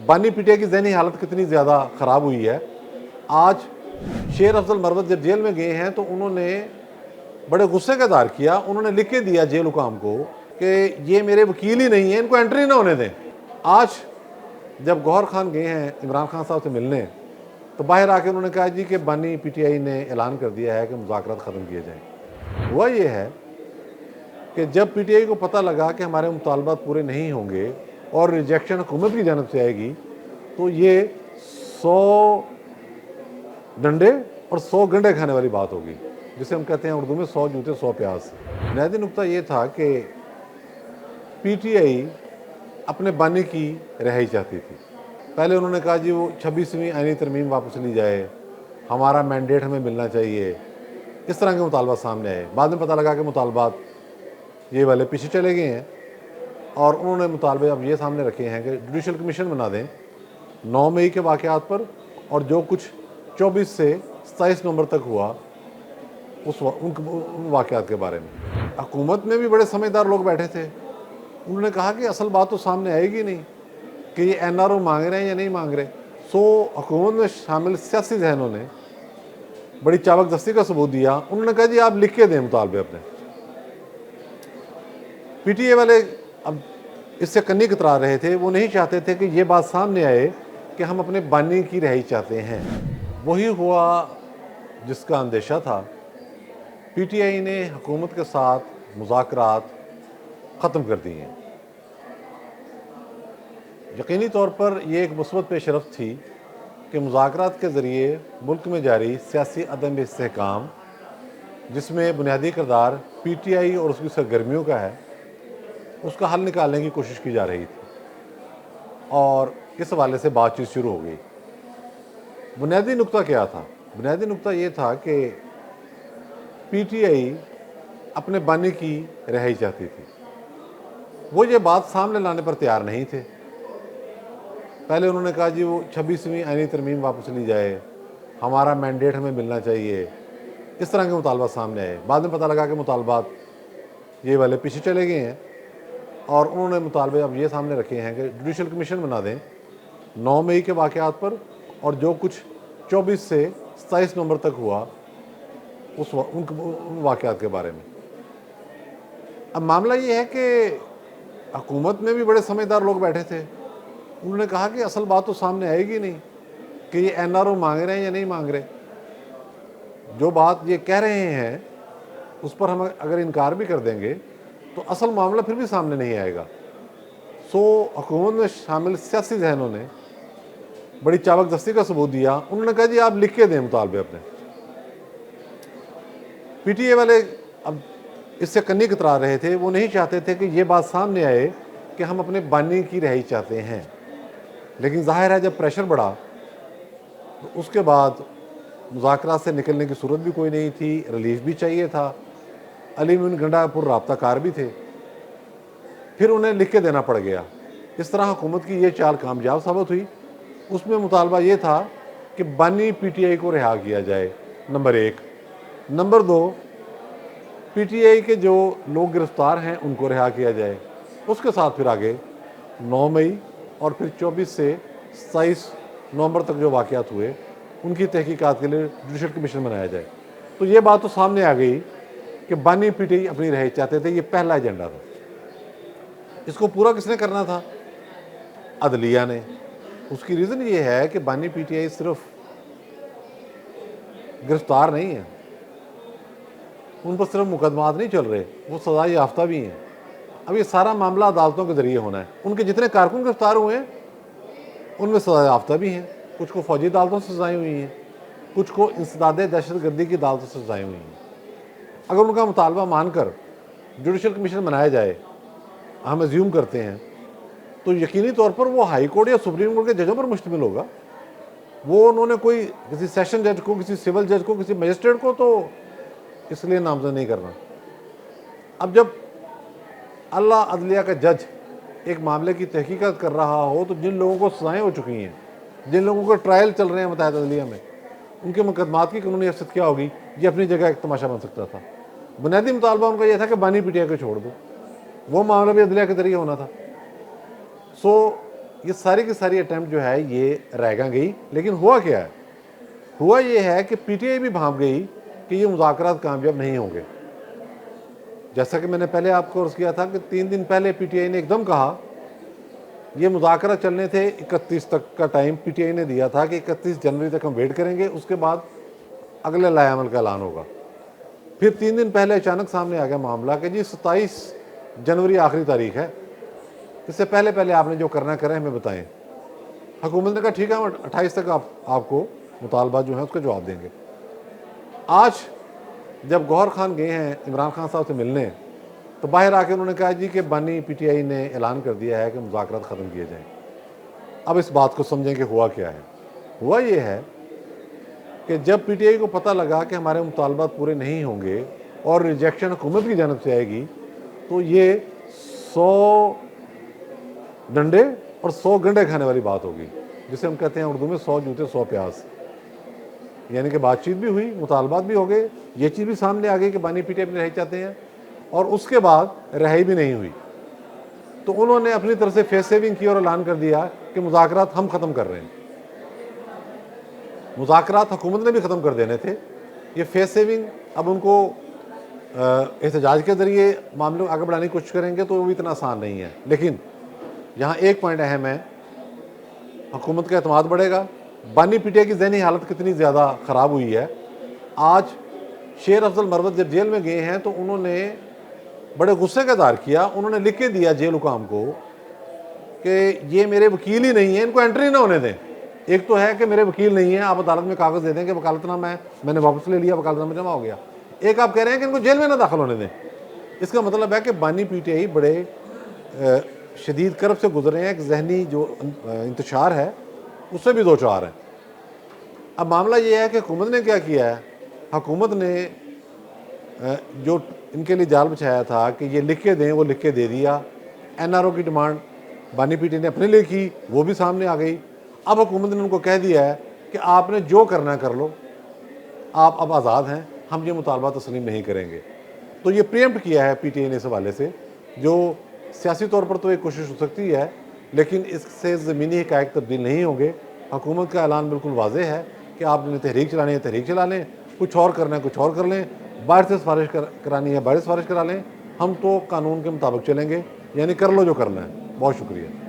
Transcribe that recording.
बानी पीटीआई की ज़हनी हालत कितनी ज़्यादा ख़राब हुई है। आज शेर अफजल मरवत जब जेल में गए हैं तो उन्होंने बड़े गुस्से का इज़हार किया। उन्होंने लिख के दिया जेल हुकाम को कि ये मेरे वकील ही नहीं है, इनको एंट्री ना होने दें। आज जब गौहर खान गए हैं इमरान खान साहब से मिलने तो बाहर आके उन्होंने कहा जी कि बानी पीटीआई ने ऐलान कर दिया है कि मुज़ाकरात ख़त्म किए जाएँ। हुआ ये है कि जब पीटीआई को पता लगा कि हमारे मुतालबात पूरे नहीं होंगे और रिजेक्शन हुकूमत की जानब से आएगी तो ये 100 डंडे और 100 गंडे खाने वाली बात होगी, जिसे हम कहते हैं उर्दू में 100 जूते 100 प्याज। बुनियादी नुकता ये था कि पीटीआई अपने बानी की रिहाई चाहती थी। पहले उन्होंने कहा जी वो 26वीं आईनी तरमीम वापस ली जाए, हमारा मैंडेट हमें मिलना चाहिए, इस तरह के मुतालबात सामने आए। बाद में पता लगा कि मुतालबात ये वाले पीछे चले गए हैं और उन्होंने मुतालबे अब ये सामने रखे हैं कि जुडिशल कमीशन बना दें 9 मई के वाक़यात पर और जो कुछ 24 से 27 नवंबर तक हुआ उन वाक़यात के बारे में। हुकूमत में भी बड़े समझदार लोग बैठे थे। उन्होंने कहा कि असल बात तो सामने आएगी नहीं कि ये एनआरओ मांग रहे हैं या नहीं मांग रहे। हुकूमत में शामिल सियासी जहनों ने बड़ी चाबकदस्ती का सबूत दिया। उन्होंने कहा जी आप लिख के दें मुतालबे अपने। पीटीए वाले अब इससे कन्नी कतरा रहे थे। वो नहीं चाहते थे कि ये बात सामने आए कि हम अपने बानी की रिहाई चाहते हैं। वही हुआ जिसका अंदेशा था। पीटीआई ने हुकूमत के साथ मुज़ाकरात ख़त्म कर दिए हैं। यकीनी तौर पर यह एक मुस्बत पेशरफ्त थी कि मुज़ाकरात के ज़रिए मुल्क में जारी सियासी अदम इस्तेहकाम, जिसमें बुनियादी किरदार पीटीआई और उसकी सरगर्मियों का है, उसका हल निकालने की कोशिश की जा रही थी और इस हवाले से बातचीत शुरू हो गई। बुनियादी नुकता क्या था? बुनियादी नुकता ये था कि पीटीआई अपने बानी की रिहाई चाहती थी। वो ये बात सामने लाने पर तैयार नहीं थे। पहले उन्होंने कहा जी वो 26वीं आईनी तरमीम वापस ली जाए, हमारा मैंडेट हमें मिलना चाहिए, इस तरह के मुतालबात सामने आए। बाद में पता लगा कि मुतालबात ये वाले पीछे चले गए हैं और उन्होंने मुतालबे अब ये सामने रखे हैं कि जुडिशल कमीशन बना दें 9 मई के वाक़यात पर और जो कुछ 24 से 27 नवंबर तक हुआ उन वाक़यात के बारे में। अब मामला ये है कि हुकूमत में भी बड़े समझदार लोग बैठे थे। उन्होंने कहा कि असल बात तो सामने आएगी नहीं कि ये एनआरओ मांग रहे हैं या नहीं मांग रहे। जो बात ये कह रहे हैं उस पर हम अगर इनकार भी कर देंगे तो असल मामला फिर भी सामने नहीं आएगा। हुकूमत में शामिल सियासी जहनों ने बड़ी चाबकदस्ती का सबूत दिया। उन्होंने कहा जी आप लिख के दें मुतालबे अपने। पीटीए वाले अब इससे कन्नी कतरा रहे थे। वो नहीं चाहते थे कि ये बात सामने आए कि हम अपने बानी की रिहाई चाहते हैं। लेकिन जाहिर है जब प्रेशर बढ़ा तो उसके बाद मुज़ाकरात से निकलने की सूरत भी कोई नहीं थी, रिलीफ भी चाहिए था। अली मोमिन गंडापुर राब्ताकार भी थे, फिर उन्हें लिख के देना पड़ गया। इस तरह हुकूमत की ये चाल कामयाब साबित हुई। उसमें मुतालबा ये था कि बानी पीटीआई को रिहा किया जाए, नंबर 1। नंबर 2, पीटीआई के जो लोग गिरफ्तार हैं उनको रिहा किया जाए। उसके साथ फिर आगे 9 मई और फिर 24 से 27 नवंबर तक जो वाक़यात हुए उनकी तहकीकात के लिए जुडिशल कमीशन बनाया जाए। तो ये बात तो सामने आ गई कि बानी पीटीआई अपनी रिहाई चाहते थे। ये पहला एजेंडा था। इसको पूरा किसने करना था? अदलिया ने। उसकी रीज़न ये है कि बानी पीटीआई सिर्फ गिरफ्तार नहीं है, उन पर सिर्फ मुकदमात नहीं चल रहे, वो सज़ा याफ्ता भी हैं। अब ये सारा मामला अदालतों के ज़रिए होना है। उनके जितने कारकुन गिरफ्तार हुए हैं उनमें सज़ा याफ्ता भी हैं। कुछ को फ़ौजी अदालतों से सज़ाएँ हुई हैं, कुछ को इंसदाद दहशतगर्दी की अदालतों से सज़ाएँ हुई हैं। अगर उनका मुतालबा मानकर जुडिशल कमीशन बनाया जाए, हम एज्यूम करते हैं, तो यकीनी तौर पर वो हाई कोर्ट या सुप्रीम कोर्ट के जजों पर मुश्तमिल होगा। वो उन्होंने कोई किसी सेशन जज को, किसी सिविल जज को, किसी मजिस्ट्रेट को तो इसलिए नामजद नहीं करना। अब जब अल्लाह अदलिया का जज एक मामले की तहकीकात कर रहा हो तो जिन लोगों को सज़ाएँ हो चुकी हैं, जिन लोगों को ट्रायल चल रहे हैं मुत्तहिदा अदलिया में, उनके मुकदमात की कानूनी हैसियत क्या होगी? ये अपनी जगह एक तमाशा बन सकता था। बुनियादी मुतालबा उनका यह था कि बानी पीटीआई को छोड़ दो। वो मामला भी अदलिया के जरिए होना था। ये सारी की सारी अटैम्प्ट जो है ये रह गई। लेकिन हुआ क्या है? हुआ ये है कि पीटीआई भी भांप गई कि ये मुज़ाकरात कामयाब नहीं होंगे। जैसा कि मैंने पहले आपको अर्ज़ किया था कि 3 दिन पहले पीटीआई ने एकदम कहा, ये मुज़ाकरा चलने थे 31 तक का टाइम पीटीआई ने दिया था कि 31 जनवरी तक हम वेट करेंगे, उसके बाद अगले लाएअमल का ऐलान होगा। फिर 3 दिन पहले अचानक सामने आ गया मामला कि जी 27 जनवरी आखिरी तारीख है, इससे पहले पहले आपने जो करना करें हमें बताएं। हुकूमत ने कहा ठीक है, हम 28 तक आपको मुतालबा जो है उसका जवाब देंगे। आज जब गौहर खान गए हैं इमरान खान साहब से मिलने, तो बाहर आके उन्होंने कहा जी कि बानी पीटीआई ने ऐलान कर दिया है कि मुज़ाकरात ख़त्म किए जाएँ। अब इस बात को समझें कि हुआ क्या है। हुआ ये है कि जब पीटीआई को पता लगा कि हमारे मुतालबात पूरे नहीं होंगे और रिजेक्शन हुकूमत की जानब से आएगी, तो ये 100 डंडे और 100 गंडे खाने वाली बात होगी, जिसे हम कहते हैं उर्दू में 100 जूते 100 प्याज। यानी कि बातचीत भी हुई, मुतालबात भी हो गए, ये चीज़ भी सामने आ गई कि बानी पीटीआई अपनी रहाई चाहते हैं, और उसके बाद रहाई भी नहीं हुई। तो उन्होंने अपनी तरफ से फेस सेविंग की और ऐलान कर दिया कि मुज़ाकरात हम ख़त्म कर रहे हैं। मुज़ाकरात हुकूमत ने भी ख़त्म कर देने थे। ये फेस सेविंग अब उनको एहतजाज के ज़रिए मामले को आगे बढ़ाने की कोशिश करेंगे तो वो भी इतना आसान नहीं है। लेकिन यहाँ एक पॉइंट अहम है, हुकूमत का एतमाद बढ़ेगा। बानी पीटीआई की ज़हनी हालत कितनी ज़्यादा ख़राब हुई है। आज शेर अफजल मरवत जब जेल में गए हैं तो उन्होंने बड़े गुस्से का इज़हार किया। उन्होंने लिख के दिया जेल हुकाम को कि ये मेरे वकील ही नहीं है, इनको एंट्री ना होने दें। एक तो है कि मेरे वकील नहीं है, आप अदालत में कागज़ दे दें कि वकालतनामा है, मैंने वापस ले लिया, वकालतनामा जमा हो गया। एक आप कह रहे हैं कि इनको जेल में ना दाखिल होने दें। इसका मतलब है कि बानी पीटीआई बड़े शदीद कर्ब से गुजरे हैं। एक जहनी जो इंतशार है उससे भी दो चार हैं। अब मामला ये है कि हुकूमत ने क्या किया है, हुकूमत ने जो इनके लिए जाल बिछाया था कि ये लिख के दें, वो लिख के दे दिया। एनआरओ की डिमांड बानी पीटीआई ने अपने लिए की, वो भी सामने आ गई। अब हुकूमत ने उनको कह दिया है कि आपने जो करना कर लो, आप अब आज़ाद हैं, हम ये मुतालबा तस्लीम नहीं करेंगे। तो ये प्रीएम्प्ट किया है पीटीआई ने इस हवाले से, जो सियासी तौर पर तो एक कोशिश हो सकती है, लेकिन इससे ज़मीनी हक़ाइक़ तब्दील नहीं होंगे। हुकूमत का ऐलान बिल्कुल वाज़ेह है कि आपने तहरीक चलानी है तहरीक चला लें, कुछ और करना है कुछ और कर लें, बाहर से सिफारिश करानी है बाहर से सिफारिश करा लें, हम तो कानून के मुताबिक चलेंगे, यानी कर लो जो करना है। बहुत शुक्रिया।